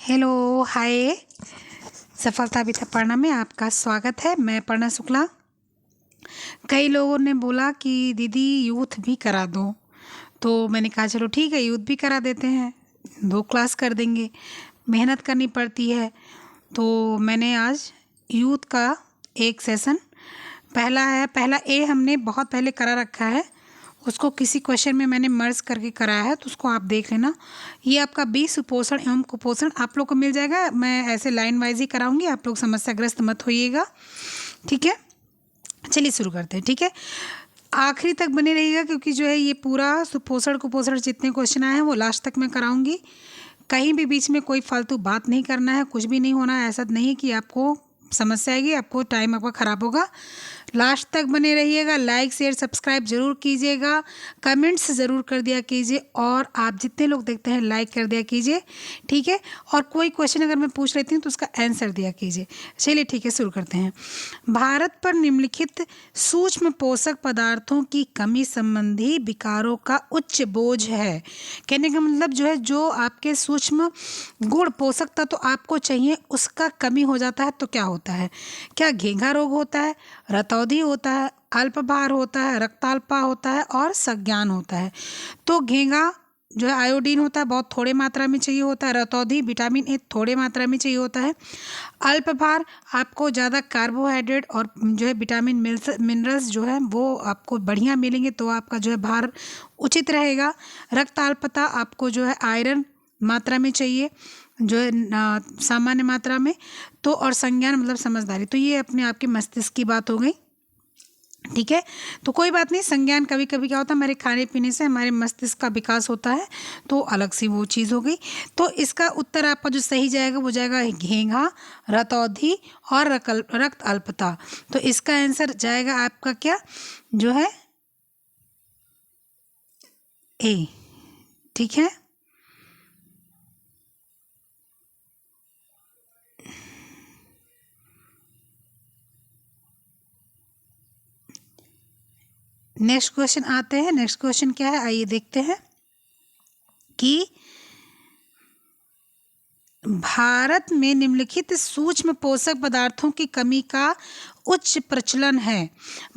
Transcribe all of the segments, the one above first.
Hello, हाय। सफलता अभी तक पढ़ना में आपका स्वागत है। मैं पर्णा शुक्ला। कई लोगों ने बोला कि दीदी यूथ भी करा दो, तो मैंने कहा चलो ठीक है, यूथ भी करा देते हैं, 2 क्लास कर देंगे। मेहनत करनी पड़ती है, तो मैंने आज यूथ का एक सेशन पहला ए हमने बहुत पहले करा रखा है, उसको किसी क्वेश्चन में मैंने मर्ज करके कराया है, तो उसको आप देख लेना। ये आपका बी सुपोषण एवं कुपोषण आप लोग को मिल जाएगा। मैं ऐसे लाइन वाइज ही कराऊंगी, आप लोग समस्याग्रस्त मत होइएगा, ठीक है। चलिए शुरू करते हैं, ठीक है। आखिरी तक बने रहिएगा, क्योंकि जो है ये पूरा सुपोषण कुपोषण जितने क्वेश्चन आए हैं वो लास्ट तक मैं कराऊंगी। कहीं भी बीच में कोई फालतू बात नहीं करना है, कुछ भी नहीं होना है। ऐसा नहीं कि आपको समस्या आएगी, आपको टाइम आपका ख़राब होगा। लास्ट तक बने रहिएगा। लाइक शेयर सब्सक्राइब जरूर कीजिएगा, कमेंट्स ज़रूर कर दिया कीजिए, और आप जितने लोग देखते हैं लाइक कर दिया कीजिए, ठीक है। और कोई क्वेश्चन अगर मैं पूछ लेती हूँ तो उसका आंसर दिया कीजिए। चलिए ठीक है, शुरू करते हैं। भारत पर निम्नलिखित सूक्ष्म पोषक पदार्थों की कमी संबंधी विकारों का उच्च बोझ है। कहने का मतलब जो है, जो आपके सूक्ष्म गुण पोषक तत्व तो आपको चाहिए, उसका कमी हो जाता है तो क्या होता है? क्या घेंघा रोग होता है, रतौंधी होता है, अल्पभार होता है, रक्ताल्पा होता है और संज्ञान होता है। तो घेंघा जो है आयोडीन होता है, बहुत थोड़े मात्रा में चाहिए होता है। रतौंधी विटामिन ए थोड़े मात्रा में चाहिए होता है। अल्पभार आपको ज़्यादा कार्बोहाइड्रेट और जो है विटामिन मिनरल्स जो है वो आपको बढ़िया मिलेंगे, तो आपका जो है भार उचित रहेगा। रक्ताल्पता आपको जो है आयरन मात्रा में चाहिए, जो है सामान्य मात्रा में। तो और संज्ञान मतलब समझदारी, तो ये अपने आपके मस्तिष्क की बात हो गई, ठीक है। तो कोई बात नहीं, संज्ञान कभी कभी क्या होता है, हमारे खाने पीने से हमारे मस्तिष्क का विकास होता है, तो अलग सी वो चीज़ हो गई। तो इसका उत्तर आपका जो सही जाएगा वो जाएगा घेंघा, रतौंधी और रक्त अल्पता। तो इसका आंसर जाएगा आपका क्या, जो है ए, ठीक है। नेक्स्ट क्वेश्चन आते हैं। नेक्स्ट क्वेश्चन क्या है, आइए देखते हैं कि भारत में निम्नलिखित सूक्ष्म पोषक पदार्थों की कमी का उच्च प्रचलन है।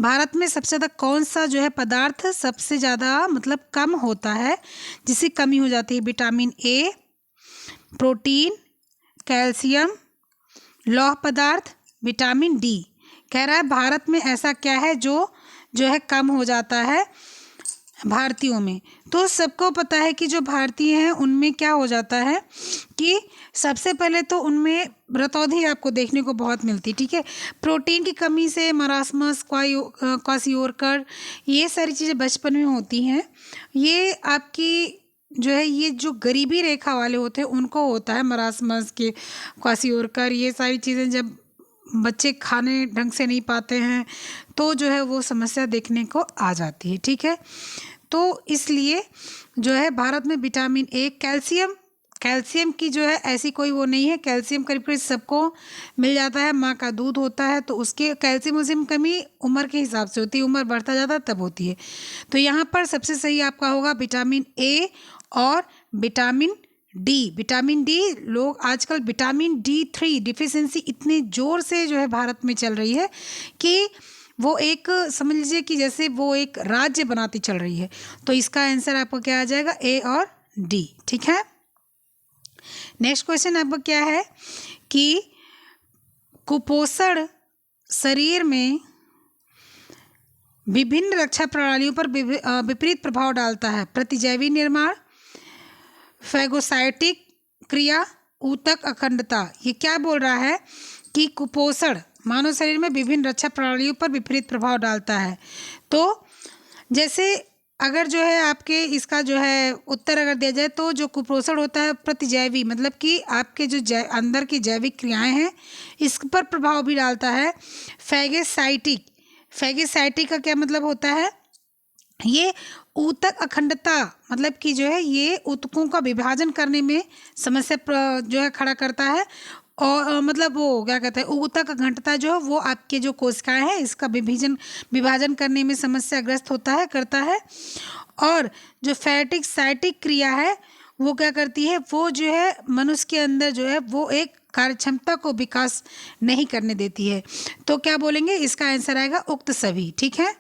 भारत में सबसे ज़्यादा कौन सा जो है पदार्थ सबसे ज़्यादा मतलब कम होता है, जिसकी कमी हो जाती है? विटामिन ए, प्रोटीन, कैल्शियम, लौह पदार्थ, विटामिन डी। कह रहा है भारत में ऐसा क्या है जो है कम हो जाता है भारतीयों में। तो सबको पता है कि जो भारतीय हैं उनमें क्या हो जाता है कि सबसे पहले तो उनमें रतौंधी आपको देखने को बहुत मिलती, ठीक है। प्रोटीन की कमी से मरासमस, क्वासियोरकर, ये सारी चीज़ें बचपन में होती हैं। ये आपकी जो है, ये जो गरीबी रेखा वाले होते हैं उनको होता है मरासमस के, क्वासियोरकर, ये सारी चीज़ें जब बच्चे खाने ढंग से नहीं पाते हैं तो जो है वो समस्या देखने को आ जाती है, ठीक है। तो इसलिए जो है भारत में विटामिन ए, कैल्शियम की जो है ऐसी कोई वो नहीं है। कैल्शियम करीब करीब सबको मिल जाता है, माँ का दूध होता है, तो उसके कैल्शियम उसी कमी उम्र के हिसाब से होती है, उम्र बढ़ता जाता है तब होती है। तो यहाँ पर सबसे सही आपका होगा विटामिन ए और विटामिन डी। विटामिन डी, लोग आजकल विटामिन D3 डिफिशिएंसी इतने ज़ोर से जो है भारत में चल रही है कि वो एक समझ लीजिए कि जैसे वो एक राज्य बनाती चल रही है। तो इसका आंसर आपका क्या आ जाएगा, ए और डी, ठीक है। नेक्स्ट क्वेश्चन आपका क्या है कि कुपोषण शरीर में विभिन्न रक्षा प्रणालियों पर विपरीत प्रभाव डालता है। प्रतिजैवी निर्माण, फैगोसाइटिक क्रिया, ऊतक अखंडता। ये क्या बोल रहा है कि कुपोषण मानव शरीर में विभिन्न रक्षा प्रणालियों पर विपरीत प्रभाव डालता है। तो जैसे अगर जो है आपके इसका जो है उत्तर अगर दिया जाए, तो जो कुपोषण होता है प्रतिजैवी, मतलब कि आपके जो अंदर की जैविक क्रियाएं हैं इस पर प्रभाव भी डालता है। फैगोसाइटिक का क्या मतलब होता है, ये ऊतक अखंडता, मतलब कि जो है ये ऊतकों का विभाजन करने में समस्या जो है खड़ा करता है। और मतलब वो क्या कहते हैं, ऊतक अखंडता जो है वो आपके जो कोशिकाएं हैं इसका विभाजन करने में समस्याग्रस्त करता है। और जो फैटिक साइटिक क्रिया है वो क्या करती है, वो जो है मनुष्य के अंदर जो है वो एक कार्यक्षमता को विकास नहीं करने देती है। तो क्या बोलेंगे, इसका आंसर आएगा उक्त सभी। ठीक है,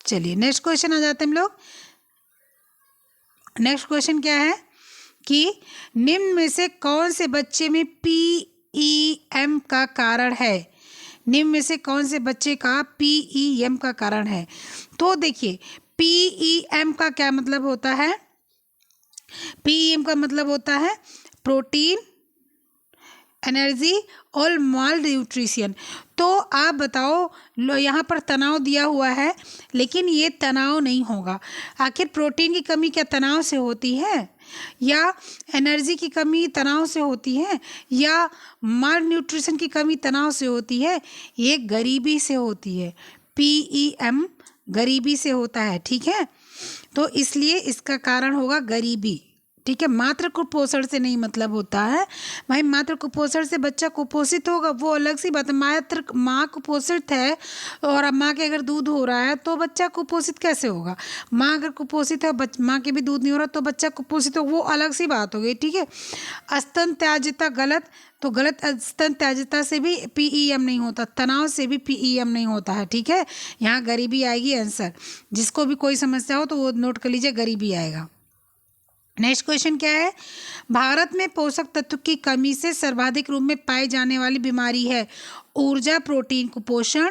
चलिए नेक्स्ट क्वेश्चन आ जाते हैं हम लोग। नेक्स्ट क्वेश्चन क्या है कि निम्न में से कौन से बच्चे में PEM का कारण है। निम्न में से कौन से बच्चे का PEM का कारण है। तो देखिए PEM का क्या मतलब होता है। PEM का मतलब होता है प्रोटीन, एनर्जी और माल न्यूट्रिशन। तो आप बताओ, यहाँ पर तनाव दिया हुआ है लेकिन ये तनाव नहीं होगा। आखिर प्रोटीन की कमी क्या तनाव से होती है, या एनर्जी की कमी तनाव से होती है, या माल न्यूट्रिशन की कमी तनाव से होती है। ये गरीबी से होती है। PEM गरीबी से होता है। ठीक है, तो इसलिए इसका कारण होगा गरीबी। ठीक है, मात्र कुपोषण से नहीं मतलब होता है भाई। मात्र कुपोषण से बच्चा कुपोषित होगा वो अलग सी बात है। मात्र माँ कुपोषित है और माँ के अगर दूध हो रहा है तो बच्चा कुपोषित कैसे होगा। माँ अगर कुपोषित है, माँ के भी दूध नहीं हो रहा तो बच्चा कुपोषित हो, वो अलग सी बात हो गई। ठीक है, स्तन त्याज्यता गलत, तो गलत स्तन त्याज्यता से भी PEM नहीं होता, तनाव से भी PEM नहीं होता है। ठीक है, यहाँ गरीबी आएगी आंसर। जिसको भी कोई समस्या हो तो वो नोट कर लीजिए, गरीबी आएगा। नेक्स्ट क्वेश्चन क्या है, भारत में पोषक तत्व की कमी से सर्वाधिक रूप में पाई जाने वाली बीमारी है। ऊर्जा, प्रोटीन कुपोषण,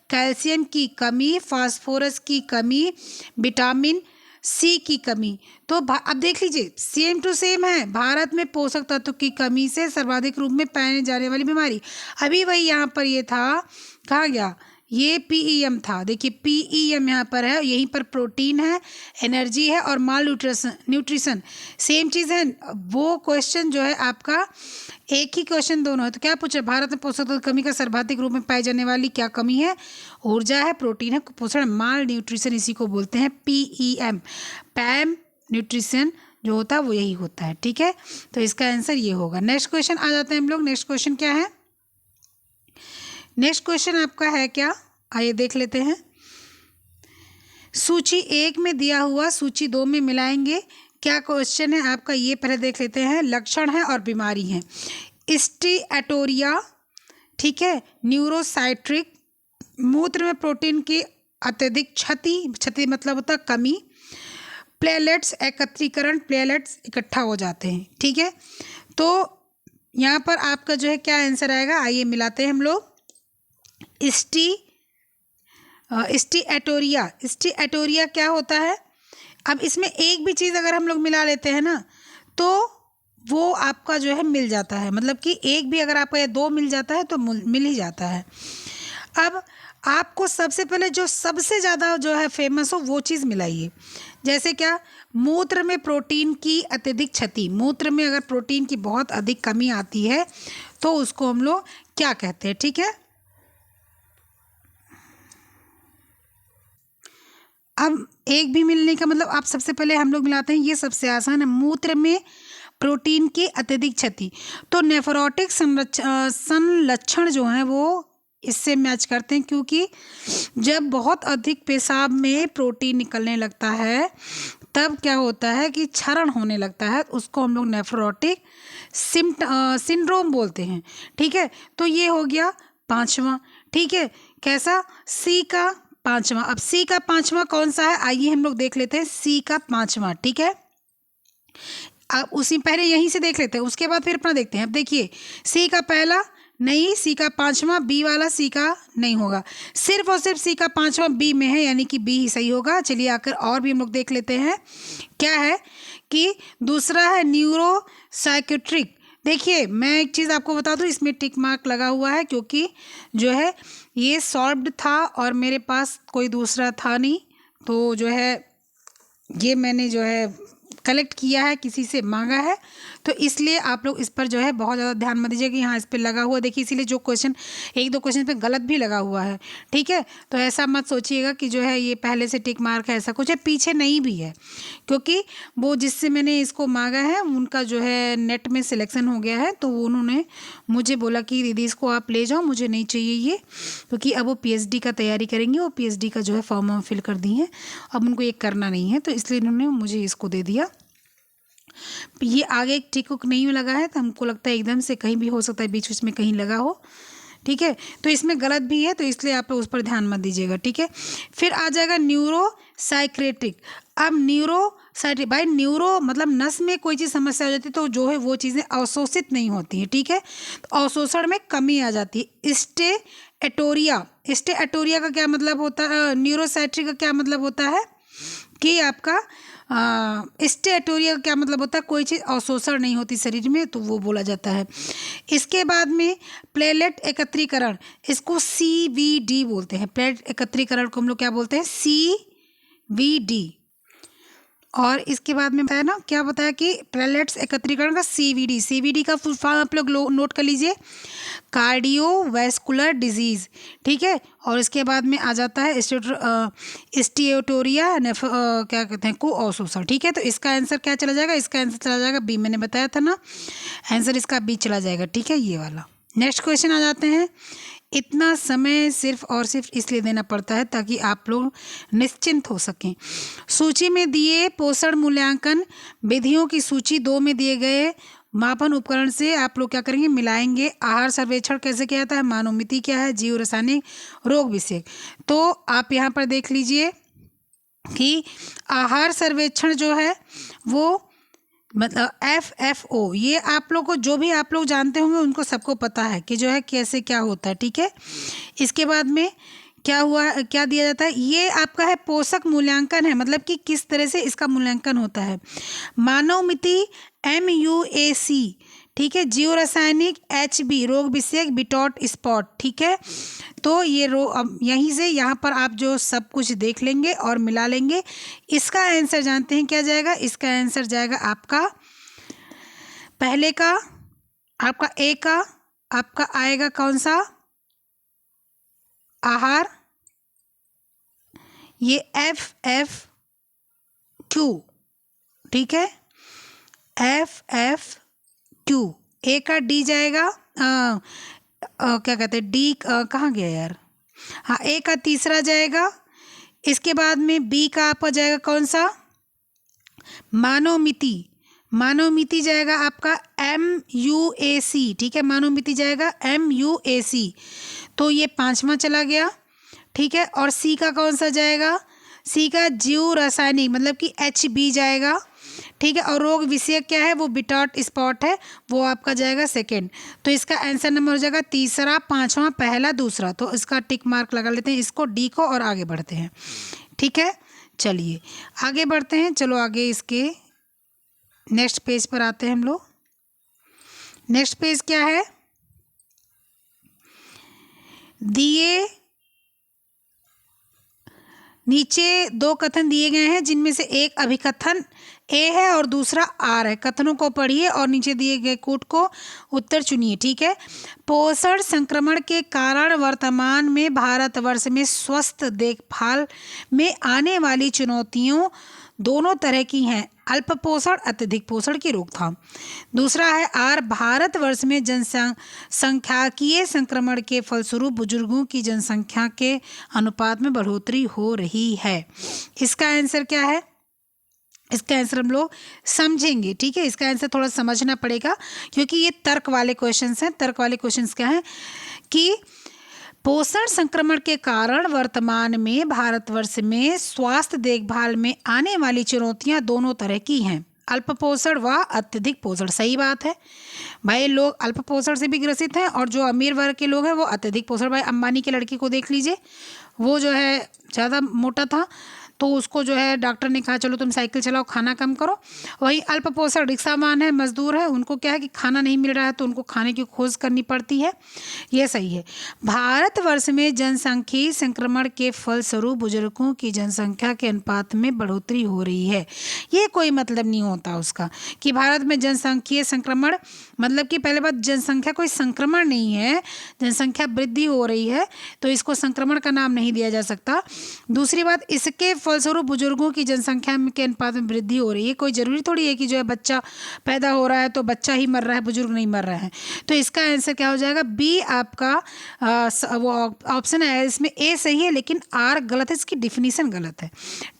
कैल्शियम की कमी, फास्फोरस की कमी, विटामिन C की कमी। तो अब देख लीजिए सेम टू सेम है। भारत में पोषक तत्व की कमी से सर्वाधिक रूप में पाई जाने वाली बीमारी, अभी वही यहाँ पर ये था, कहा गया ये PEM था। देखिए PEM यहाँ पर है, यहीं पर प्रोटीन है, एनर्जी है और माल न्यूट्रिशन सेम चीज़ है। वो क्वेश्चन जो है आपका एक ही क्वेश्चन दोनों है। तो क्या पूछा, भारत में पोषक तत्व कमी का सर्वाधिक रूप में पाई जाने वाली क्या कमी है। ऊर्जा है, प्रोटीन है, कुपोषण, माल न्यूट्रिशन, इसी को बोलते हैं PEM। पैम न्यूट्रिशन जो होता है वो यही होता है। ठीक है, तो इसका आंसर ये होगा। नेक्स्ट क्वेश्चन आ जाते हैं हम लोग। नेक्स्ट क्वेश्चन क्या है, नेक्स्ट क्वेश्चन आपका है क्या, आइए देख लेते हैं। सूची 1 में दिया हुआ सूची 2 में मिलाएंगे। क्या क्वेश्चन है आपका, ये पहले देख लेते हैं। लक्षण है और बीमारी है। स्टीएटोरिया, ठीक है, न्यूरोसाइट्रिक, मूत्र में प्रोटीन की अत्यधिक क्षति मतलब होता है कमी, प्लेलेट्स एकत्रीकरण, प्लेलेट्स इकट्ठा हो जाते हैं। ठीक है, तो यहाँ पर आपका जो है क्या आंसर आएगा, आइए मिलाते हैं हम लोग। स्टीएटोरिया क्या होता है। अब इसमें एक भी चीज़ अगर हम लोग मिला लेते हैं ना तो वो आपका जो है मिल जाता है। मतलब कि एक भी अगर आपका 2 मिल जाता है तो मिल ही जाता है। अब आपको सबसे पहले जो सबसे ज़्यादा जो है फेमस हो वो चीज़ मिलाइए। जैसे क्या, मूत्र में प्रोटीन की अत्यधिक क्षति। मूत्र में अगर प्रोटीन की बहुत अधिक कमी आती है तो उसको हम लोग क्या कहते हैं। ठीक है, अब एक भी मिलने का मतलब आप सबसे पहले हम लोग मिलाते हैं, ये सबसे आसान है। मूत्र में प्रोटीन की अत्यधिक क्षति, तो नेफ्रोटिक संलक्षण जो हैं वो इससे मैच करते हैं, क्योंकि जब बहुत अधिक पेशाब में प्रोटीन निकलने लगता है तब क्या होता है कि क्षरण होने लगता है, उसको हम लोग नेफ्रोटिक सिंड्रोम बोलते हैं। ठीक है, तो ये हो गया 5वां। ठीक है, कैसा, C का 5वां। अब C का 5वां कौन सा है, आइए हम लोग देख लेते हैं C का 5वां। ठीक है, अब उसी पहले यहीं से देख लेते हैं, उसके बाद फिर अपना देखते हैं। अब देखिए C का पहला नहीं, C का 5वां, B वाला C का नहीं होगा, सिर्फ और सिर्फ C का 5वां B में है, यानी कि B ही सही होगा। चलिए आकर और भी हम लोग देख लेते हैं। क्या है कि दूसरा है न्यूरोसाइकेट्रिक। देखिए मैं एक चीज़ आपको बता दूं, इसमें टिक मार्क लगा हुआ है क्योंकि जो है ये सॉल्व्ड था और मेरे पास कोई दूसरा था नहीं, तो जो है ये मैंने जो है कलेक्ट किया है, किसी से मांगा है, तो इसलिए आप लोग इस पर जो है बहुत ज़्यादा ध्यान मत दीजिए कि हाँ इस पर लगा हुआ देखिए, इसीलिए जो क्वेश्चन 1-2 क्वेश्चन पे गलत भी लगा हुआ है। ठीक है, तो ऐसा मत सोचिएगा कि जो है ये पहले से टिक मार्क है, ऐसा कुछ है, पीछे नहीं भी है, क्योंकि वो जिससे मैंने इसको मांगा है उनका जो है नेट में सिलेक्शन हो गया है, तो उन्होंने मुझे बोला कि दीदी इसको आप ले जाओ, मुझे नहीं चाहिए ये, क्योंकि अब वो PhD का तैयारी करेंगे, वो PhD का जो है फॉर्म फिल कर दी है, अब उनको ये करना नहीं है, तो इसलिए उन्होंने मुझे इसको दे दिया। ये आगे एक टिक उक नहीं लगा है, तो हमको लगता है एकदम से कहीं भी हो सकता है, बीच बीच में कहीं लगा हो। ठीक है, तो इसमें गलत भी है, तो इसलिए आप लोग उस पर ध्यान मत दीजिएगा। ठीक है, फिर आ जाएगा न्यूरो साइक्रेटिक। अब न्यूरो साइक्रेटिक, भाई न्यूरो मतलब नस में कोई चीज़ समस्या हो जाती है तो जो है वो चीज़ें अवशोषित नहीं होती हैं। ठीक है, तो अवशोषण में कमी आ जाती है। स्टेएटोरिया, स्टेएटोरिया का क्या मतलब होता है, न्यूरोसाइट्रिक का क्या मतलब होता है कि आपका स्टेएटोरिया का क्या मतलब होता है, कोई चीज़ अवशोषण नहीं होती शरीर में, तो वो बोला जाता है। इसके बाद में प्लेटलेट एकत्रीकरण, इसको CVD बोलते हैं। प्लेटलेट एकत्रीकरण को हम लोग क्या बोलते हैं, CVD। और इसके बाद में बताया ना, क्या बताया कि प्लेटलेट्स एकत्रीकरण का CVD का फुल फॉर्म आप लोग नोट कर लीजिए, कार्डियोवैस्कुलर डिजीज़। ठीक है, और इसके बाद में आ जाता है स्टियोटोरिया क्या कहते हैं, को अवशोषण। ठीक है, तो इसका आंसर क्या चला जाएगा, इसका आंसर चला जाएगा बी। मैंने बताया था ना, आंसर इसका बी चला जाएगा। ठीक है, ये वाला। नेक्स्ट क्वेश्चन आ जाते हैं। इतना समय सिर्फ और सिर्फ इसलिए देना पड़ता है ताकि आप लोग निश्चिंत हो सकें। सूची में दिए पोषण मूल्यांकन विधियों की सूची 2 में दिए गए मापन उपकरण से आप लोग क्या करेंगे, मिलाएंगे। आहार सर्वेक्षण कैसे किया जाता है, मानोमिति क्या है, जीव रासायनिक, रोग विषेक। तो आप यहाँ पर देख लीजिए कि आहार सर्वेक्षण जो है वो मतलब FFO, ये आप लोग को जो भी आप लोग जानते होंगे उनको सबको पता है कि जो है कैसे क्या होता है। ठीक है, इसके बाद में क्या हुआ, क्या दिया जाता है, ये आपका है पोषक मूल्यांकन है, मतलब कि किस तरह से इसका मूल्यांकन होता है। मानवमिति MUAC। ठीक है, जीव रासायनिक HB, रोग विषेक बिटॉट स्पॉट। ठीक है, तो ये अब यहीं से यहाँ पर आप जो सब कुछ देख लेंगे और मिला लेंगे। इसका आंसर जानते हैं क्या जाएगा, इसका आंसर जाएगा आपका पहले का, आपका ए का, आपका आएगा कौन सा, आहार, ये FFQ। ठीक है, FFQ। ए का डी जाएगा, क्या कहते हैं, डी कहाँ गया यार, हाँ, ए का तीसरा जाएगा। इसके बाद में बी का आपका जाएगा कौन सा, मानोमिति। मानोमिति जाएगा आपका MUAC। ठीक है, मानोमिति जाएगा MUAC, तो ये 5वां चला गया। ठीक है, और सी का कौन सा जाएगा, सी का जीव रासायनिक मतलब कि HB जाएगा। ठीक है, और रोग विषय क्या है, वो बिटॉट स्पॉट है, वो आपका जाएगा सेकंड। तो इसका आंसर नंबर हो जाएगा तीसरा, 5वां, पहला, दूसरा। तो इसका टिक मार्क लगा लेते हैं, इसको डी को, और आगे बढ़ते हैं। ठीक है, चलिए आगे बढ़ते हैं। चलो आगे इसके नेक्स्ट पेज पर आते हैं हम लोग। नेक्स्ट पेज क्या है, दिए नीचे 2 कथन दिए गए हैं जिनमें से एक अभिकथन ए है और दूसरा आर है। कथनों को पढ़िए और नीचे दिए गए कोट को उत्तर चुनिए। ठीक है, पोषण संक्रमण के कारण वर्तमान में भारतवर्ष में स्वस्थ देखभाल में आने वाली चुनौतियों दोनों तरह की हैं, अल्प पोषण, अत्यधिक पोषण की रोकथाम। दूसरा है आर, भारतवर्ष में जनसंख्याकीय संक्रमण के फलस्वरूप बुजुर्गों की जनसंख्या के अनुपात में बढ़ोतरी हो रही है। इसका आंसर क्या है, इसका आंसर हम लोग समझेंगे। ठीक है, इसका आंसर थोड़ा समझना पड़ेगा क्योंकि ये तर्क वाले क्वेश्चंस हैं। तर्क वाले क्वेश्चंस क्या हैं कि पोषण संक्रमण के कारण वर्तमान में भारतवर्ष में स्वास्थ्य देखभाल में आने वाली चुनौतियां दोनों तरह की हैं, अल्प पोषण व अत्यधिक पोषण। सही बात है भाई, लोग अल्प पोषण से भी ग्रसित हैं और जो अमीर वर्ग के लोग हैं वो अत्यधिक पोषण। भाई अंबानी के लड़की को देख लीजिए, वो जो है ज़्यादा मोटा था तो उसको जो है डॉक्टर ने कहा चलो तुम साइकिल चलाओ, खाना कम करो। वही अल्प पोषण रिक्शावान है, मजदूर है, उनको क्या है कि खाना नहीं मिल रहा है तो उनको खाने की खोज करनी पड़ती है। ये सही है। भारतवर्ष में जनसांख्यिकीय संक्रमण के फलस्वरूप बुजुर्गों की जनसंख्या के अनुपात में बढ़ोतरी हो रही है। ये कोई मतलब नहीं होता उसका कि भारत में जनसांख्यिकीय संक्रमण मतलब कि पहले बात जनसंख्या कोई संक्रमण नहीं है, जनसंख्या वृद्धि हो रही है तो इसको संक्रमण का नाम नहीं दिया जा सकता। दूसरी बात, इसके फलस्वरूप बुजुर्गों की जनसंख्या के अनुपात में वृद्धि हो रही है। कोई ज़रूरी थोड़ी है कि जो है बच्चा पैदा हो रहा है तो बच्चा ही मर रहा है, बुजुर्ग नहीं मर रहा है। तो इसका आंसर क्या हो जाएगा, बी आपका वो ऑप्शन है। इसमें ए सही है लेकिन आर गलत है, इसकी डिफिनीशन गलत है।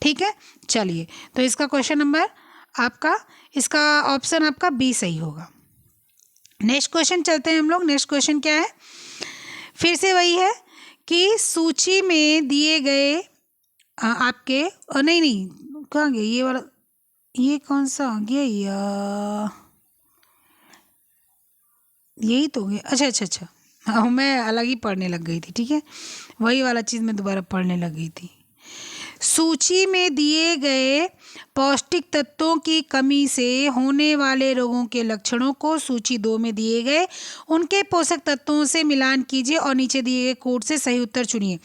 ठीक है, चलिए तो इसका क्वेश्चन नंबर आपका इसका ऑप्शन आपका बी सही होगा। नेक्स्ट क्वेश्चन चलते हैं हम लोग। नेक्स्ट क्वेश्चन क्या है, फिर से वही है कि सूची में दिए गए आपके नहीं नहीं कहाँ गए ये वाला, ये कौन सा आ गया यही तो गया। अच्छा अच्छा अच्छा, हाँ मैं अलग ही पढ़ने लग गई थी। ठीक है, वही वाला चीज़ मैं दोबारा पढ़ने लग गई थी। सूची में दिए गए पौष्टिक तत्वों की कमी से होने वाले रोगों के लक्षणों को सूची 2 में दिए गए उनके पोषक तत्वों से मिलान कीजिए और नीचे दिए गए कोड से सही उत्तर चुनिए।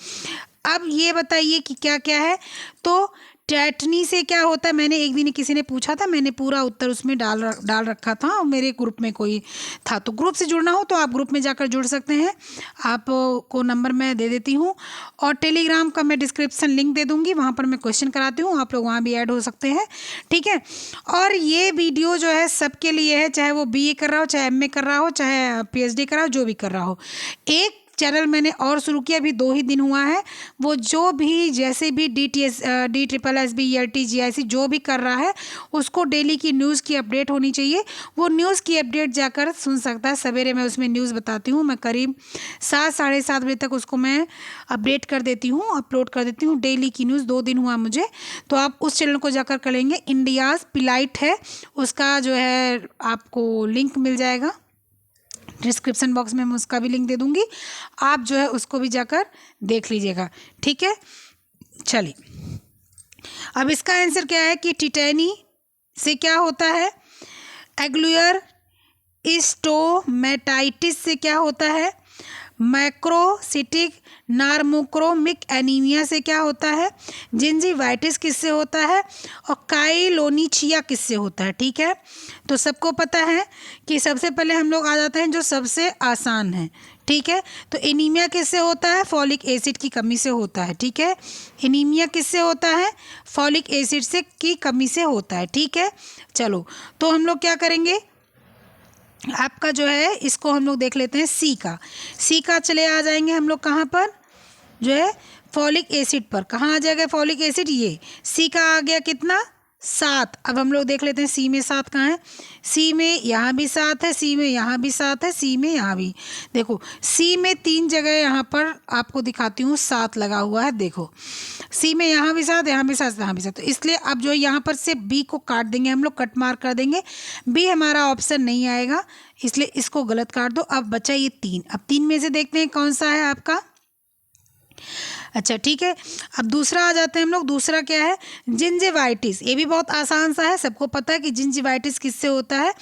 अब ये बताइए कि क्या क्या है। तो टेटनी से क्या होता है, मैंने एक दिन किसी ने पूछा था, मैंने पूरा उत्तर उसमें डाल रखा था और मेरे ग्रुप में कोई था, तो ग्रुप से जुड़ना हो तो आप ग्रुप में जाकर जुड़ सकते हैं। आपको नंबर मैं दे देती हूँ और टेलीग्राम का मैं डिस्क्रिप्शन लिंक दे दूँगी, वहाँ पर मैं क्वेश्चन कराती हूँ, आप लोग वहाँ भी ऐड हो सकते हैं। ठीक है, और ये वीडियो जो है सबके लिए है, चाहे वो BA कर रहा हो, चाहे MA कर रहा हो, चाहे PhD कर रहा हो, जो भी कर रहा हो। एक चैनल मैंने और शुरू किया, अभी 2 ही दिन हुआ है। वो जो भी जैसे भी DSSB ELT GIC जो भी कर रहा है उसको डेली की न्यूज़ की अपडेट होनी चाहिए। वो न्यूज़ की अपडेट जाकर सुन सकता है। सवेरे मैं उसमें न्यूज़ बताती हूँ, मैं करीब 7 साढ़े 7 बजे तक उसको मैं अपडेट कर देती हूँ, अपलोड कर देती हूँ डेली की न्यूज़। 2 दिन हुआ मुझे, तो आप उस चैनल को जाकर कर लेंगे। इंडियाज़ पिलाइट है उसका, जो है आपको लिंक मिल जाएगा डिस्क्रिप्शन बॉक्स में, मैं उसका भी लिंक दे दूँगी, आप जो है उसको भी जाकर देख लीजिएगा। ठीक है, चलिए अब इसका आंसर क्या है कि टिटेनी से क्या होता है, एग्लुअर स्टोमेटाइटिस से क्या होता है, मैक्रोसिटिक नार्मोक्रोमिक एनीमिया से क्या होता है, जिंजीवाइटिस किससे होता है और काइलोनिचिया किससे होता है। ठीक है, तो सबको पता है कि सबसे पहले हम लोग आ जाते हैं जो सबसे आसान है। ठीक है, तो एनीमिया किससे होता है, फॉलिक एसिड की कमी से होता है। ठीक है, एनीमिया किससे होता है, फॉलिक एसिड से की कमी से होता है। ठीक है, चलो तो हम लोग क्या करेंगे, आपका जो है इसको हम लोग देख लेते हैं सी का चले आ जाएंगे हम लोग कहाँ पर, जो है फॉलिक एसिड पर। कहाँ आ जाएगा फॉलिक एसिड, ये सी का आ गया कितना, 7। अब हम लोग देख लेते हैं सी में 7 कहाँ है, सी में यहाँ भी 7 है, सी में यहाँ भी 7 है, सी में यहाँ भी। देखो सी में 3 जगह यहाँ पर आपको दिखाती हूँ 7 लगा हुआ है। देखो सी में यहाँ भी 7, यहाँ भी 7, यहाँ भी 7, तो इसलिए अब जो है यहाँ पर से बी को काट देंगे हम लोग, कट मार्क कर देंगे। बी हमारा ऑप्शन नहीं आएगा, इसलिए इसको गलत काट दो। अब बचा ये 3, अब 3 में से देखते हैं कौन सा है आपका। अच्छा ठीक है, अब दूसरा आ जाते हैं हम लोग। दूसरा क्या है, जिंजिवाइटिस। ये भी बहुत आसान सा है, सबको पता है कि जिंजिवाइटिस किससे होता है,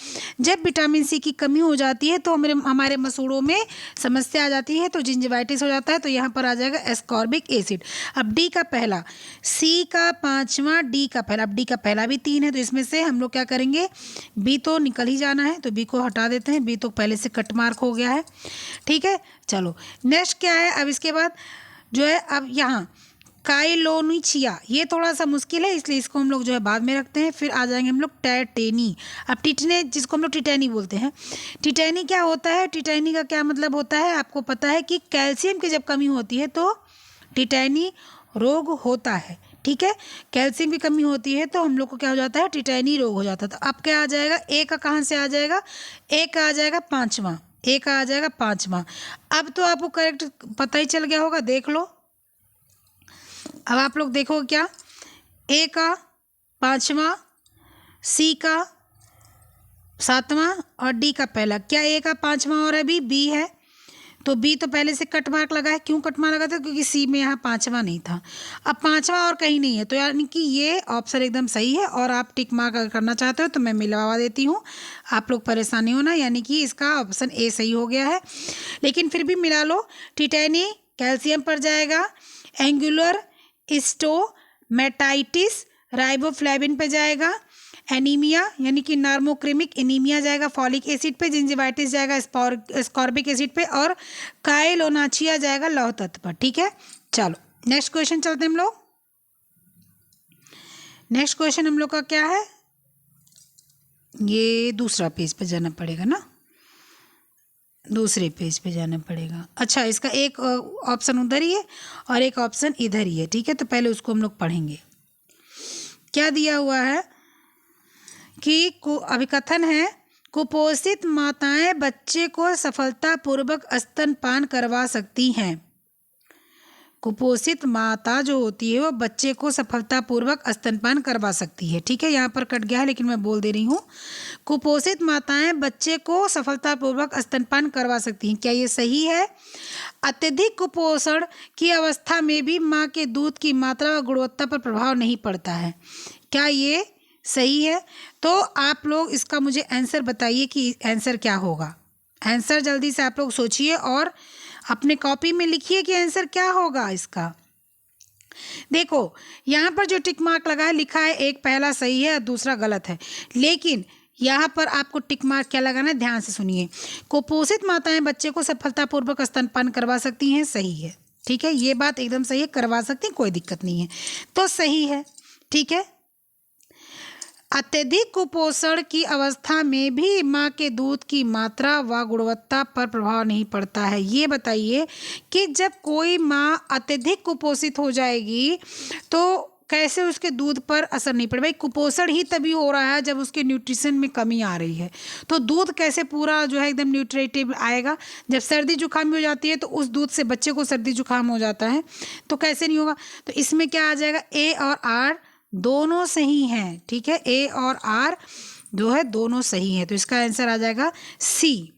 जब विटामिन सी की कमी हो जाती है तो हमारे मसूड़ों में समस्या आ जाती है, तो जिंजिवाइटिस हो जाता है। तो यहाँ पर आ जाएगा एस्कॉर्बिक एसिड। अब डी का पहला, सी का 5वां, डी का पहला। अब डी का पहला भी 3 है, तो इसमें से हम लोग क्या करेंगे, बी तो निकल ही जाना है, तो बी को हटा देते हैं, बी तो पहले से कट मार्क हो गया है। ठीक है, चलो नेक्स्ट क्या है, अब इसके बाद जो है अब यहाँ काइलोनिचिया, ये थोड़ा सा मुश्किल है, इसलिए इसको हम लोग जो है बाद में रखते हैं। फिर आ जाएंगे हम लोग टेटेनी। अब टिटने, जिसको हम लोग टिटेनी बोलते हैं, टिटेनी क्या होता है, टिटेनी का क्या मतलब होता है, आपको पता है कि कैल्शियम की जब कमी होती है तो टिटेनी रोग होता है। ठीक है, कैल्शियम की कमी होती है तो हम लोग को क्या हो जाता है, टिटेनी रोग हो जाता है। तो अब क्या आ जाएगा, ए का कहाँ से आ जाएगा, ए का आ जाएगा 5वां, ए का आ जाएगा 5वां। अब तो आपको करेक्ट पता ही चल गया होगा, देख लो। अब आप लोग देखो क्या, ए का 5वां, सी का 7वां और डी का पहला। क्या ए का 5वां और अभी बी है, तो बी तो पहले से कट मार्क लगा है। क्यों कट मार्क लगा था, क्योंकि सी में यहाँ 5वां नहीं था। अब 5वां और कहीं नहीं है, तो यानी कि ये ऑप्शन एकदम सही है। और आप टिक मार्क अगर करना चाहते हो तो मैं मिलवा देती हूँ, आप लोग परेशानी होना, यानी कि इसका ऑप्शन ए सही हो गया है। लेकिन फिर भी मिला लो, टिटेनी कैल्शियम पर जाएगा, एंगुलर स्टोमेटाइटिस राइबोफ्लेविन पे जाएगा, एनीमिया यानी कि नार्मोक्रिमिक एनीमिया जाएगा फॉलिक एसिड पे, जिंजिवाइटिस जाएगा स्कॉर्बिक एसिड पे, और काइलोनाचिया जाएगा लौह तत्व पर। ठीक है, चलो नेक्स्ट क्वेश्चन चलते हैं हम लोग। नेक्स्ट क्वेश्चन हम लोग का क्या है, ये दूसरा पेज पे जाना पड़ेगा ना, दूसरे पेज पे जाना पड़ेगा। अच्छा, इसका एक ऑप्शन उधर ही है और एक ऑप्शन इधर ही है। ठीक है, तो पहले उसको हम लोग पढ़ेंगे। क्या दिया हुआ है, कि अभिकथन है, कुपोषित माताएं बच्चे को सफलतापूर्वक स्तनपान करवा सकती हैं। कुपोषित माता जो होती है वो बच्चे को सफलतापूर्वक स्तनपान करवा सकती है। ठीक है, यहाँ पर कट गया है लेकिन मैं बोल दे रही हूँ, कुपोषित माताएं बच्चे को सफलतापूर्वक स्तनपान करवा सकती हैं। क्या ये सही है? अत्यधिक कुपोषण की अवस्था में भी माँ के दूध की मात्रा व गुणवत्ता पर प्रभाव नहीं पड़ता है। क्या ये सही है? तो आप लोग इसका आंसर मुझे बताइए कि आंसर क्या होगा। आंसर जल्दी से आप लोग सोचिए और अपने कॉपी में लिखिए कि आंसर क्या होगा इसका। देखो यहाँ पर जो टिक मार्क लगा है, लिखा है एक पहला सही है और दूसरा गलत है, लेकिन यहाँ पर आपको टिक मार्क क्या लगाना है, ध्यान से सुनिए। कुपोषित माताएं बच्चे को सफलतापूर्वक स्तनपान करवा सकती हैं, सही है। ठीक है, ये बात एकदम सही है, करवा सकती हैं, कोई दिक्कत नहीं है, तो सही है। ठीक है, अत्यधिक कुपोषण की अवस्था में भी माँ के दूध की मात्रा व गुणवत्ता पर प्रभाव नहीं पड़ता है। ये बताइए कि जब कोई माँ अत्यधिक कुपोषित हो जाएगी तो कैसे उसके दूध पर असर नहीं पड़े। भाई कुपोषण ही तभी हो रहा है जब उसके न्यूट्रिशन में कमी आ रही है, तो दूध कैसे पूरा जो है एकदम न्यूट्रिटिव आएगा। जब सर्दी जुकाम भी हो जाती है तो उस दूध से बच्चे को सर्दी जुकाम हो जाता है, तो कैसे नहीं होगा। तो इसमें क्या आ जाएगा, ए और आर दोनों सही हैं। ठीक है, ए और आर जो है दोनों सही हैं, तो इसका आंसर आ जाएगा सी।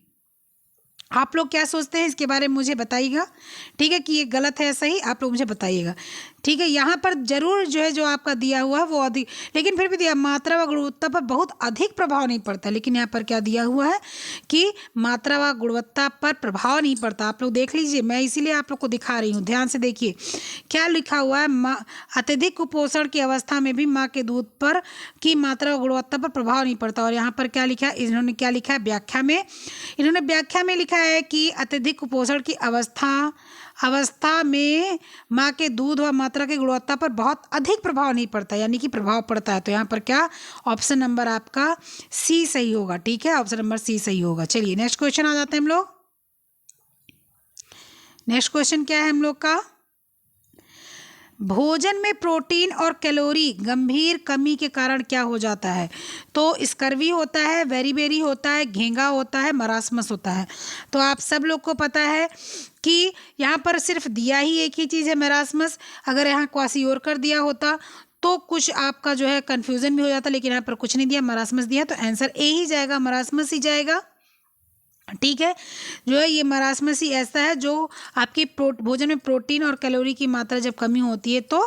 आप लोग क्या सोचते हैं इसके बारे में मुझे बताइएगा। ठीक है, कि ये गलत है सही, आप लोग मुझे बताइएगा। ठीक है, यहाँ पर जरूर जो है जो आपका दिया हुआ है वो अधिक, लेकिन फिर भी दिया मात्रा व गुणवत्ता पर बहुत अधिक प्रभाव नहीं पड़ता, लेकिन यहाँ पर क्या दिया हुआ है कि मात्रा व गुणवत्ता पर प्रभाव नहीं पड़ता। आप लोग देख लीजिए, मैं इसीलिए आप लोग को दिखा रही हूँ, ध्यान से देखिए क्या लिखा हुआ है। अत्यधिक कुपोषण की अवस्था में भी माँ के दूध पर की मात्रा व गुणवत्ता पर प्रभाव नहीं पड़ता। और यहाँ पर क्या लिखा है, इन्होंने क्या लिखा है व्याख्या में, इन्होंने व्याख्या में लिखा है कि अत्यधिक कुपोषण की अवस्था में माँ के दूध व मात्रा की गुणवत्ता पर बहुत अधिक प्रभाव नहीं पड़ता, यानी कि प्रभाव पड़ता है। तो यहाँ पर क्या ऑप्शन नंबर आपका सी सही होगा। ठीक है, ऑप्शन नंबर सी सही होगा। चलिए नेक्स्ट क्वेश्चन आ जाते हैं हम लोग। नेक्स्ट क्वेश्चन क्या है हम लोग का, भोजन में प्रोटीन और कैलोरी गंभीर कमी के कारण क्या हो जाता है। तो स्कर्वी होता है, वेरीबेरी होता है, घेंगा होता है, मरासमस होता है। तो आप सब लोग को पता है कि यहाँ पर सिर्फ दिया ही एक ही चीज़ है, मरासमस। अगर यहाँ क्वासियोर कर दिया होता तो कुछ आपका जो है कन्फ्यूज़न भी हो जाता, लेकिन यहाँ पर कुछ नहीं दिया, मरासमस दिया, तो आंसर ए ही जाएगा, मरासमस ही जाएगा। ठीक है, जो है ये मरासमस ही ऐसा है जो आपकी भोजन में प्रोटीन और कैलोरी की मात्रा जब कमी होती है तो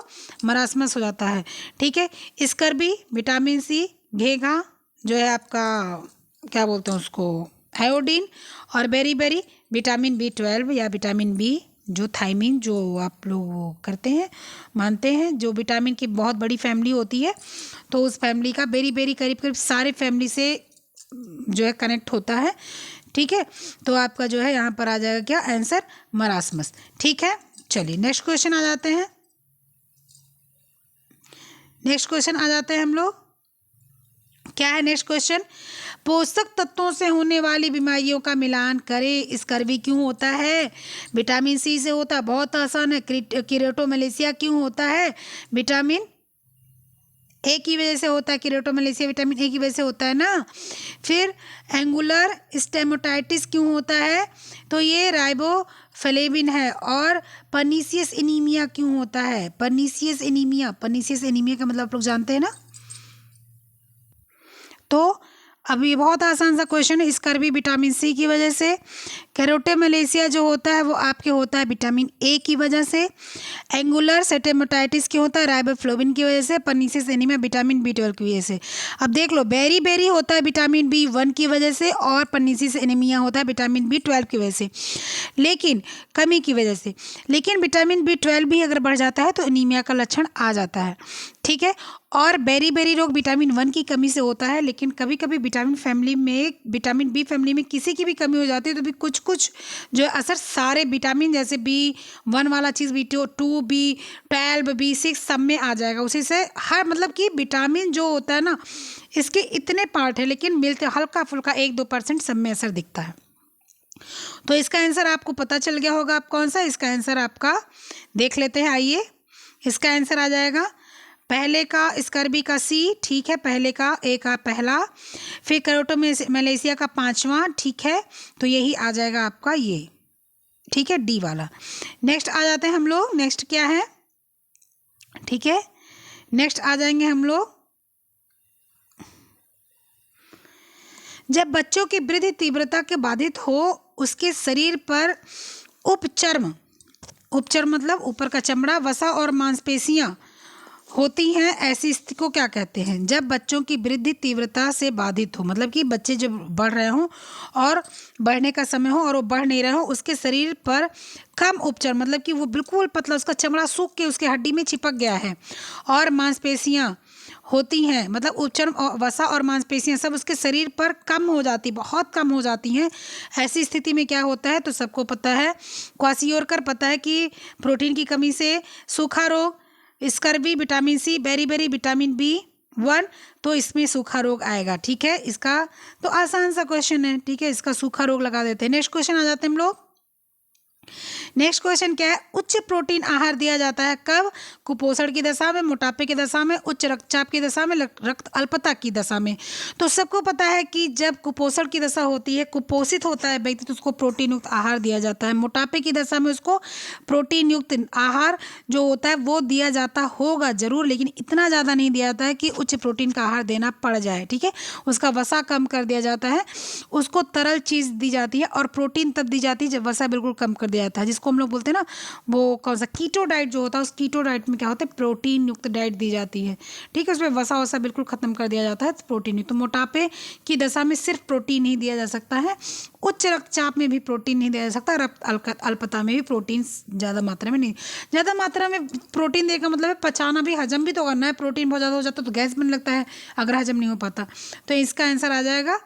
मरासमस हो जाता है। ठीक है, स्कर्वी, विटामिन सी, घेघा जो है आपका क्या बोलते हैं उसको, आयोडीन, और बेरी विटामिन B12 या विटामिन बी, जो थायमिन जो आप लोग करते हैं मानते हैं, जो विटामिन की बहुत बड़ी फैमिली होती है, तो उस फैमिली का बेरी करीब सारे फैमिली से जो है कनेक्ट होता है। ठीक है, तो आपका जो है यहाँ पर आ जाएगा क्या आंसर, मरासमस। ठीक है, चलिए नेक्स्ट क्वेश्चन आ जाते हैं। नेक्स्ट क्वेश्चन आ जाते हैं हम लोग, क्या है नेक्स्ट क्वेश्चन, पोषक तत्वों से होने वाली बीमारियों का मिलान करें। स्कर्वी क्यों होता है, विटामिन सी से होता है, बहुत आसान है। कीटोमलेशिया क्यों होता है, विटामिन ए की वजह से होता है। कीटोमलेशिया विटामिन ए की वजह से होता है ना। फिर एंगुलर स्टेमोटाइटिस क्यों होता है, तो ये राइबोफ्लेविन है। और पर्नीशियस एनीमिया क्यों होता है, पर्नीशियस एनीमिया का मतलब आप लोग जानते हैं ना। तो अब ये बहुत आसान सा क्वेश्चन है, स्कर्वी विटामिन सी की वजह से, कैरोटेमलेशिया जो होता है वो आपके होता है विटामिन ए की वजह से, एंगुलर स्टेमोटाइटिस क्यों होता है, राइबोफ्लेविन की वजह से, पर्नीशियस एनीमिया विटामिन B12 की वजह से। अब देख लो, बेरी होता है विटामिन B1 की वजह से, और पर्नीशियस एनीमिया होता है विटामिन B12 की वजह से, लेकिन कमी की वजह से। लेकिन विटामिन B12 भी अगर बढ़ जाता है तो एनीमिया का लक्षण आ जाता है। ठीक है, और बेरी रोग विटामिन 1 की कमी से होता है, लेकिन कभी कभी विटामिन विटामिन बी फैमिली में किसी की भी कमी हो जाती है तो भी कुछ जो है असर सारे विटामिन जैसे B1 वाला चीज़ B2, B12, B6 सब में आ जाएगा। उसी से हर मतलब कि विटामिन जो होता है ना, इसके इतने पार्ट है, लेकिन मिलते हल्का फुल्का 1-2% सब में असर दिखता है। तो इसका आंसर आपको पता चल गया होगा आप कौन सा, इसका आंसर आपका देख लेते हैं। आइए, इसका आंसर आ जाएगा पहले का स्कर्वी का सी, ठीक है, पहले का ए का पहला, फिर कैरोटोमैलेशिया का 5वां, ठीक है, तो यही आ जाएगा आपका ये, ठीक है, डी वाला। नेक्स्ट आ जाते हैं हम लोग, नेक्स्ट क्या है, ठीक है, नेक्स्ट आ जाएंगे हम लोग, जब बच्चों की वृद्धि तीव्रता के बाधित हो उसके शरीर पर उपचर्म, उपचर्म मतलब ऊपर का चमड़ा, वसा और मांसपेशियां होती हैं, ऐसी स्थिति को क्या कहते हैं? जब बच्चों की वृद्धि तीव्रता से बाधित हो, मतलब कि बच्चे जब बढ़ रहे हों और बढ़ने का समय हो और वो बढ़ नहीं रहे हो, उसके शरीर पर कम उपचर्म, मतलब कि वो बिल्कुल पतला, उसका चमड़ा सूख के उसके हड्डी में चिपक गया है, और मांसपेशियां होती हैं, मतलब उपचर्म और वसा और मांसपेशियां सब उसके शरीर पर कम हो जाती, बहुत कम हो जाती हैं। ऐसी स्थिति में क्या होता है? तो सबको पता है, क्वासियोरकर पता है कि प्रोटीन की कमी से सूखा रोग, scurvy, vitamin C, beriberi vitamin B1, तो इसमें सूखा रोग आएगा, ठीक है। इसका तो आसान सा क्वेश्चन है, ठीक है, इसका सूखा रोग लगा देते हैं। नेक्स्ट क्वेश्चन आ जाते हैं हम लोग। नेक्स्ट क्वेश्चन क्या है? उच्च प्रोटीन आहार दिया जाता है कब? कुपोषण की दशा में, मोटापे की दशा में, उच्च रक्तचाप की दशा में, रक्त अल्पता की दशा में। तो सबको पता है कि जब कुपोषण की दशा होती है, कुपोषित होता है व्यक्ति, तो उसको प्रोटीन युक्त आहार दिया जाता है। मोटापे की दशा में उसको प्रोटीन युक्त आहार जो होता है वो दिया जाता होगा जरूर, लेकिन इतना ज़्यादा नहीं दिया जाता है कि उच्च प्रोटीन का आहार देना पड़ जाए, ठीक है। उसका वसा कम कर दिया जाता है, उसको तरल चीज़ दी जाती है, और प्रोटीन तब दी जाती है जब वसा बिल्कुल कम कर दिया जाता है, जिसको हम लोग बोलते हैं ना, वो कौन सा कीटो डाइट जो होता है, उस कीटो डाइट में क्या होता है? प्रोटीन युक्त डाइट दी जाती है, ठीक है। उसमें वसा वसा बिल्कुल खत्म कर दिया जाता है, प्रोटीन युक्त। तो मोटापे की दशा में सिर्फ प्रोटीन ही दिया जा सकता है, उच्च रक्तचाप में भी प्रोटीन नहीं दिया जा सकता, रक्त अल्पता में भी प्रोटीन ज़्यादा मात्रा में नहीं। ज़्यादा मात्रा में प्रोटीन देने का मतलब है पचाना भी, हजम भी तो करना है। प्रोटीन बहुत ज़्यादा हो जाता है तो गैस बनने लगता है अगर हजम नहीं हो पाता। तो इसका आंसर आ जाएगा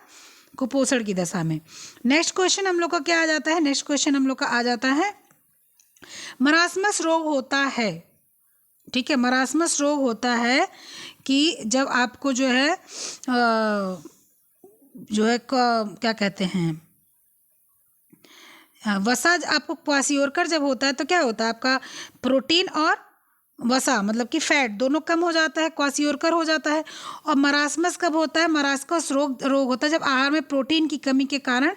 कुपोषण की दशा में। नेक्स्ट क्वेश्चन हम लोग का क्या आ जाता है? नेक्स्ट क्वेश्चन हम लोग का आ जाता है, मरासमस रोग होता है, ठीक है। मरासमस रोग होता है कि जब आपको जो है क्या कहते हैं, वसा आपको क्वासियोरकर जब होता है तो क्या होता है? आपका प्रोटीन और वसा मतलब कि फैट दोनों कम हो जाता है, क्वासियोरकर हो जाता है। और मरासमस कब होता है? मरासमस रोग होता है जब आहार में प्रोटीन की कमी के कारण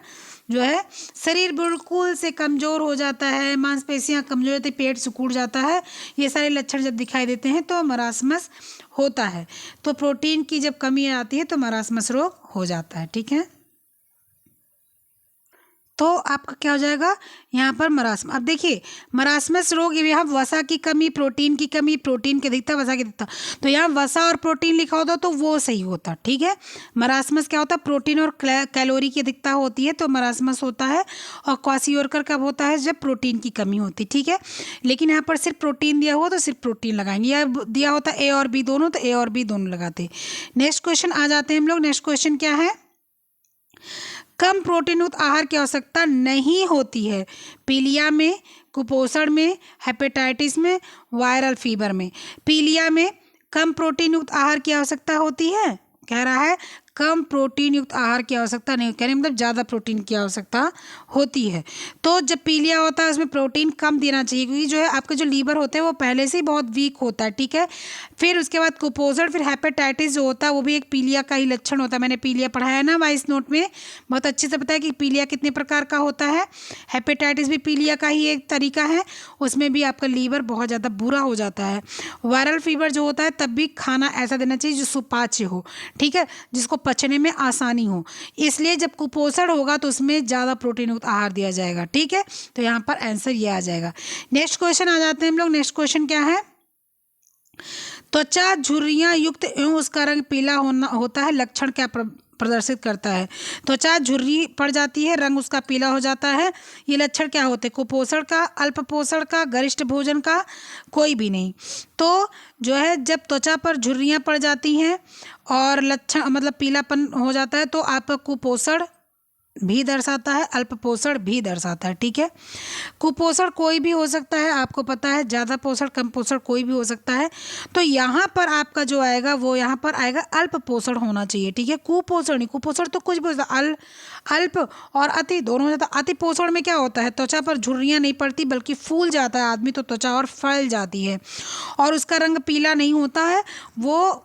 जो है शरीर बिल्कुल से कमज़ोर हो जाता है, मांसपेशियां कमज़ोर होती है, पेट सिकुड़ जाता है। ये सारे लक्षण जब दिखाई देते हैं तो मरासमस होता है। तो प्रोटीन की जब कमी आती है तो मरासमस रोग हो जाता है, ठीक है। तो आपका क्या हो जाएगा यहाँ पर? मरासम। अब देखिए, मरासमस रोग, यहाँ वसा की कमी, प्रोटीन की कमी, प्रोटीन की अधिकता, वसा की अधिकता, तो यहाँ वसा और प्रोटीन लिखा होता तो वो सही होता, ठीक है। मरासमस क्या होता है? प्रोटीन और कैलोरी की अधिकता होती है तो मरासमस होता है। और क्वासियोरकर कब होता है? जब प्रोटीन की कमी होती, ठीक है। लेकिन यहाँ पर सिर्फ प्रोटीन दिया हुआ तो सिर्फ प्रोटीन लगाएंगे, या दिया होता ए और बी दोनों तो ए और बी दोनों लगाते। नेक्स्ट क्वेश्चन आ जाते हैं हम लोग। नेक्स्ट क्वेश्चन क्या है? कम प्रोटीन युक्त आहार की आवश्यकता नहीं होती है पीलिया में, कुपोषण में, हेपेटाइटिस में, वायरल फीवर में। पीलिया में कम प्रोटीन युक्त आहार की आवश्यकता होती है, कह रहा है कम प्रोटीन युक्त आहार की आवश्यकता नहीं, कहने मतलब ज़्यादा प्रोटीन की आवश्यकता होती है। तो जब पीलिया होता है उसमें प्रोटीन कम देना चाहिए, क्योंकि जो है आपका जो लीवर होता है वो पहले से ही बहुत वीक होता है, ठीक है। फिर उसके बाद कुपोषण, फिर हेपेटाइटिस जो होता है वो भी एक पीलिया का ही लक्षण होता है। मैंने पीलिया पढ़ाया ना वाइस नोट में, बहुत अच्छे से पता है कि पीलिया कितने प्रकार का होता है। हेपेटाइटिस भी पीलिया का ही एक तरीका है, उसमें भी आपका लीवर बहुत ज़्यादा बुरा हो जाता है। वायरल फीवर जो होता है तब भी खाना ऐसा देना चाहिए जो सुपाच्य हो, ठीक है, जिसको पचने में आसानी हो। इसलिए जब कुपोषण होगा तो उसमें ज़्यादा प्रोटीन युक्त आहार दिया जाएगा, ठीक है। तो यहाँ पर आंसर ये आ जाएगा। नेक्स्ट क्वेश्चन आ जाते हैं हम लोग। नेक्स्ट क्वेश्चन क्या है? त्वचा झुर्रियाँ युक्त एवं उसका रंग पीला होता है, लक्षण क्या प्रदर्शित करता है? त्वचा झुर्री पड़ जाती है, रंग उसका पीला हो जाता है, ये लक्षण क्या होते हैं? कुपोषण का, अल्प पोषण का, गरिष्ठ भोजन का, कोई भी नहीं। तो जो है जब त्वचा पर झुर्रियाँ पड़ जाती हैं और लक्षण मतलब पीलापन हो जाता है तो आपका कुपोषण भी दर्शाता है, अल्प पोषण भी दर्शाता है, ठीक है। कुपोषण कोई भी हो सकता है, आपको पता है, ज़्यादा पोषण कम पोषण कोई भी हो सकता है। तो यहाँ पर आपका जो आएगा वो यहाँ पर आएगा अल्प पोषण होना चाहिए, ठीक है। कुपोषण नहीं, कुपोषण तो कुछ भी हो सकता है, अल्प और अति दोनों हो जाता है। अति पोषण में क्या होता है, त्वचा पर झुर्रियाँ नहीं पड़ती बल्कि फूल जाता है आदमी, तो त्वचा और फैल जाती है और उसका रंग पीला नहीं होता है। वो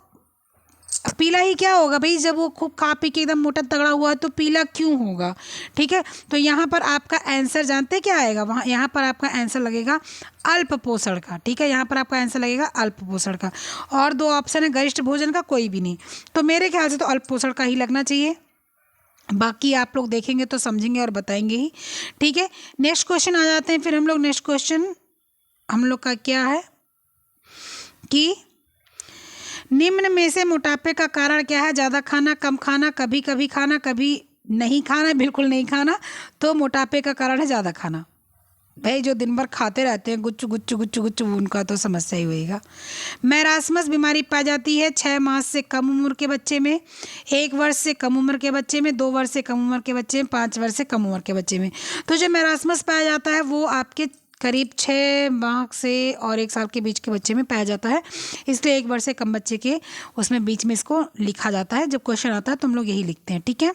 पीला ही क्या होगा भाई, जब वो खूब खा पी के एकदम मोटा तगड़ा हुआ है तो पीला क्यों होगा, ठीक है। तो यहाँ पर आपका आंसर जानते हैं क्या आएगा, वहाँ यहाँ पर आपका आंसर लगेगा अल्प पोषण का, ठीक है। यहाँ पर आपका आंसर लगेगा अल्प पोषण का। और दो ऑप्शन है गरिष्ठ भोजन का, कोई भी नहीं। तो मेरे ख्याल से तो अल्प पोषण का ही लगना चाहिए, बाकी आप लोग देखेंगे तो समझेंगे और बताएंगे ही, ठीक है। नेक्स्ट क्वेश्चन आ जाते हैं फिर हम लोग। नेक्स्ट क्वेश्चन हम लोग का क्या है कि निम्न में से मोटापे का कारण क्या है, ज़्यादा खाना, कम खाना, कभी कभी खाना, कभी नहीं खाना, बिल्कुल नहीं खाना। तो मोटापे का कारण है ज़्यादा खाना। भाई जो दिन भर खाते रहते हैं गुच्चू गुच्चू गुच्चू गुच्चू, उनका तो समस्या ही होएगा। मैरास्मस बीमारी पाई जाती है 6 मास से कम उम्र के बच्चे में, 1 वर्ष से कम उम्र के बच्चे में, 2 वर्ष से कम उम्र के बच्चे में, 5 वर्ष से कम उम्र के बच्चे में। तो जो मैरास्मस पाया जाता है वो आपके करीब 6 माह से और 1 साल के बीच के बच्चे में पाया जाता है, इसलिए 1 वर्ष से कम बच्चे के उसमें बीच में इसको लिखा जाता है। जब क्वेश्चन आता है तो हम लोग यही लिखते हैं, ठीक है।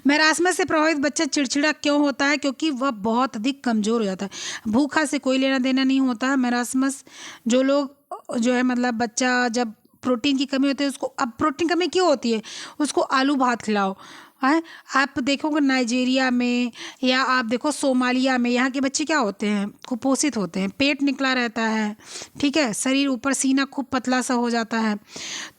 मैरास्मस से प्रभावित बच्चा चिड़चिड़ा क्यों होता है, क्योंकि वह बहुत अधिक कमज़ोर हो जाता है। भूखा से कोई लेना देना नहीं होता है। मैरास्मस जो लोग जो है मतलब बच्चा जब प्रोटीन की कमी होती है उसको, अब प्रोटीन कमी क्यों होती है, उसको आलू भात खिलाओ है। आप देखोगे नाइजीरिया में या आप देखो सोमालिया में, यहाँ के बच्चे क्या होते हैं, कुपोषित होते हैं, पेट निकला रहता है, ठीक है, शरीर ऊपर सीना खूब पतला सा हो जाता है।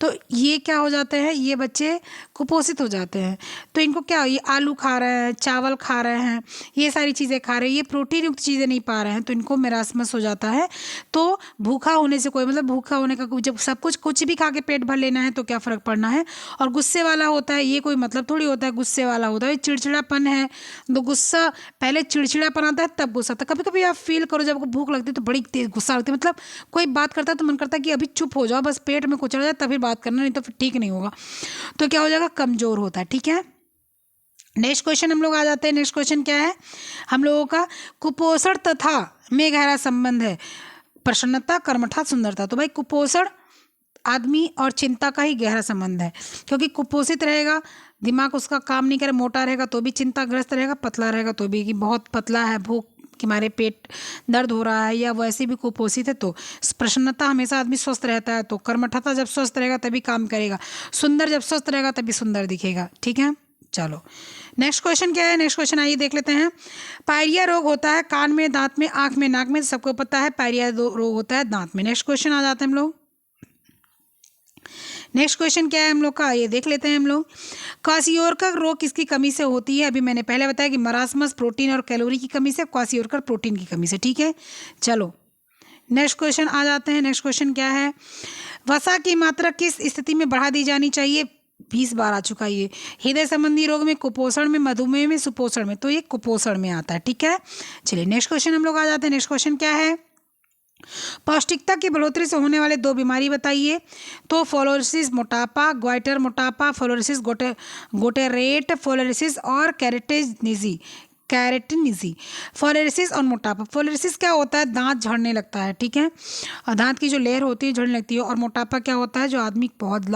तो ये क्या हो जाते हैं, ये बच्चे कुपोषित हो जाते हैं। तो इनको क्या, ये आलू खा रहे हैं, चावल खा रहे हैं, ये सारी चीज़ें खा रहे हैं, ये प्रोटीन युक्त चीज़ें नहीं पा रहे हैं, तो इनको मैरास्मस हो जाता है। तो भूखा होने से कोई मतलब, भूखा होने का जब सब कुछ कुछ भी खा के पेट भर लेना है तो क्या फ़र्क पड़ना है। और गुस्से वाला होता है, ये कोई मतलब थोड़ी होता है गुस्से वाला होता है, चिड़चिड़ापन है। तो गुस्सा पहले चिड़चिड़ापन आता है तब गुस्सा आता है। कभी कभी आप फील करो जब आपको भूख लगती है तो बड़ी तेज गुस्सा लगती है, मतलब कोई बात करता है तो मन करता है कि अभी चुप हो जाओ, बस पेट में कुचल जाए तभी बात करना, नहीं तो फिर ठीक नहीं होगा। तो क्या हो जाएगा, कमज़ोर होता है, ठीक है। नेक्स्ट क्वेश्चन हम लोग आ जाते हैं। नेक्स्ट क्वेश्चन क्या है हम लोगों का, कुपोषण तथा में गहरा संबंध है, प्रसन्नता, कर्मठा, सुंदरता। तो भाई कुपोषण आदमी और चिंता का ही गहरा संबंध है, क्योंकि कुपोषित रहेगा दिमाग उसका काम नहीं करे, मोटा रहेगा तो भी चिंताग्रस्त रहेगा, पतला रहेगा तो भी, कि बहुत पतला है, भूख कि हमारे पेट दर्द हो रहा है, या वैसे भी कुपोषित है तो प्रसन्नता, हमेशा आदमी स्वस्थ रहता है तो कर्मठता, जब स्वस्थ रहेगा तभी काम करेगा, सुंदर जब स्वस्थ रहेगा तभी सुंदर दिखेगा, ठीक है। चलो नेक्स्ट क्वेश्चन क्या है, नेक्स्ट क्वेश्चन आइए देख लेते हैं। पायरिया रोग होता है कान में, दांत में, आंख में, नाक में, सबको पता है पायरिया रोग होता है दांत में। नेक्स्ट क्वेश्चन आ जाते हैं हम लोग। नेक्स्ट क्वेश्चन क्या है हम लोग का, ये देख लेते हैं हम लोग। क्वाशियोरकर रोग किसकी कमी से होती है, अभी मैंने पहले बताया कि मरासमस प्रोटीन और कैलोरी की कमी से, क्वाशियोरकर प्रोटीन की कमी से, ठीक है। चलो नेक्स्ट क्वेश्चन आ जाते हैं। नेक्स्ट क्वेश्चन क्या है, वसा की मात्रा किस स्थिति में बढ़ा दी जानी चाहिए, 20 बार आ चुका ये। हृदय संबंधी रोग में, कुपोषण में, मधुमेह में, सुपोषण में, तो ये कुपोषण में आता है, ठीक है। चलिए नेक्स्ट क्वेश्चन हम लोग आ जाते हैं। नेक्स्ट क्वेश्चन क्या है, पौष्टिकता की बढ़ोतरी से होने वाले 2 बीमारी बताइए। तो फ्लोरोसिस मोटापा, ग्वाइटर मोटापा, फ्लोरोसिस गोटेरेट फ्लोरोसिस और कैरेटिनिजी। फ्लोरोसिस और मोटापा, फ्लोरोसिस क्या होता है, दांत झड़ने लगता है, ठीक है, और दांत की जो लेयर होती है झड़ने लगती है। और मोटापा क्या होता है, जो आदमी बहुत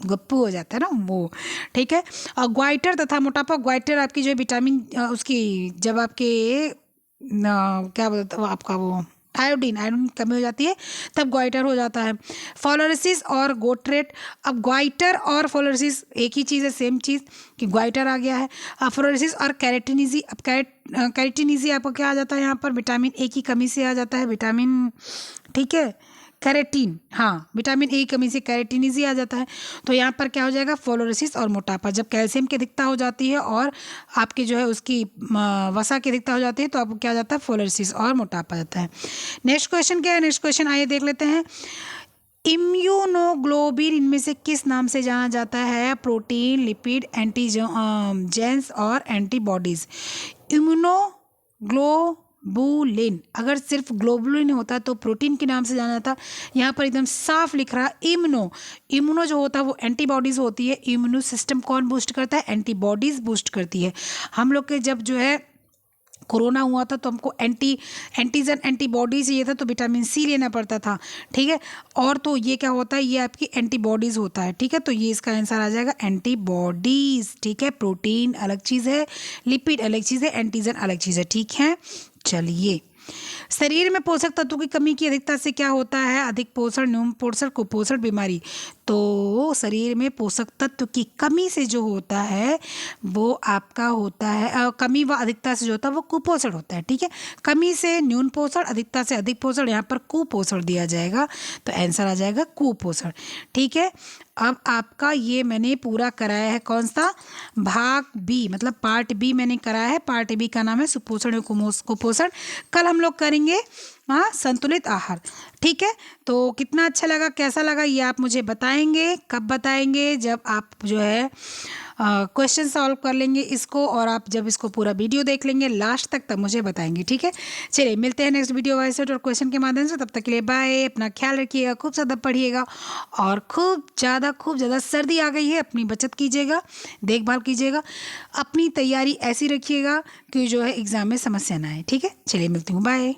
गप्पू हो जाता है ना वो, ठीक है। और ग्वाइटर तथा मोटापा, ग्वाइटर आपकी जो विटामिन उसकी जब आपके क्या बोलते हैं आपका वो आयोडीन कमी हो जाती है तब ग्वाइटर हो जाता है। फ्लोरोसिस और गोटरेट, अब ग्वाइटर और फ्लोरोसिस एक ही चीज़ है, सेम चीज़, कि ग्वाइटर आ गया है। अब फ्लोरोसिस और कैरेटिनिजी, अब कैरेटिनिजी आपको क्या आ जाता है यहाँ पर, विटामिन ए की कमी से आ जाता है, विटामिन, ठीक है, कैरेटीन, हाँ विटामिन ए की कमी से कैरेटिनिजी आ जाता है। तो यहाँ पर क्या हो जाएगा, फ्लोरोसिस और मोटापा। जब कैल्शियम की अधिकता हो जाती है और आपकी जो है उसकी वसा की अधिकता हो जाती है तो आपको क्या आ जाता है, फ्लोरोसिस और मोटापा जाता है। नेक्स्ट क्वेश्चन क्या है, नेक्स्ट क्वेश्चन आइए देख लेते हैं। इम्यूनोग्लोबिन इनमें से किस नाम से जाना जाता है, प्रोटीन, लिपिड, एंटीजेंस और एंटीबॉडीज। Immunoglobulin globulin. अगर सिर्फ ग्लोबुलिन होता तो प्रोटीन के नाम से जाना था, यहाँ पर एकदम साफ लिख रहा इम्यूनो। इम्यूनो जो होता है वो एंटीबॉडीज़ होती है। इम्यूनो सिस्टम कौन बूस्ट करता है? एंटीबॉडीज़ बूस्ट करती है। हम लोग के जब जो है कोरोना हुआ था तो हमको एंटीजन एंटीबॉडी चाहिए था, तो विटामिन सी लेना पड़ता था, ठीक है। और तो ये क्या होता है? ये आपकी एंटीबॉडीज़ होता है, ठीक है। तो ये इसका आंसर आ जाएगा एंटीबॉडीज़, ठीक है। प्रोटीन अलग चीज़ है, लिपिड अलग चीज़ है, एंटीजन अलग चीज़ है, ठीक है। चलिए, शरीर में पोषक तत्वों की कमी की अधिकता से क्या होता है? अधिक पोषण, न्यून पोषण, कुपोषण बीमारी। तो शरीर में पोषक तत्व की कमी से जो होता है वो आपका होता है कमी व अधिकता से जो होता है वो कुपोषण होता है, ठीक है। कमी से न्यून पोषण, अधिकता से अधिक पोषण, यहाँ पर कुपोषण दिया जाएगा, तो आंसर आ जाएगा कुपोषण, ठीक है। अब आपका ये मैंने पूरा कराया है, कौन सा? भाग बी, मतलब पार्ट बी मैंने कराया है। पार्ट बी का नाम है सुपोषण एवं कुपोषण। कल हम लोग करेंगे संतुलित आहार, ठीक है। तो कितना अच्छा लगा, कैसा लगा, ये आप मुझे बताएंगे। कब बताएंगे? जब आप जो है क्वेश्चन सॉल्व कर लेंगे इसको, और आप जब इसको पूरा वीडियो देख लेंगे लास्ट तक, तब मुझे बताएंगे, ठीक है। चलिए, मिलते हैं नेक्स्ट वीडियो वाइस और क्वेश्चन के माध्यम से। तब तक के लिए बाय। अपना ख्याल रखिएगा, खूब ज़्यादा पढ़िएगा, और खूब ज़्यादा सर्दी आ गई है, अपनी बचत कीजिएगा, देखभाल कीजिएगा, अपनी तैयारी ऐसी रखिएगा कि जो है एग्ज़ाम में समस्या ना आए, ठीक है। चलिए, मिलती हूँ, बाय।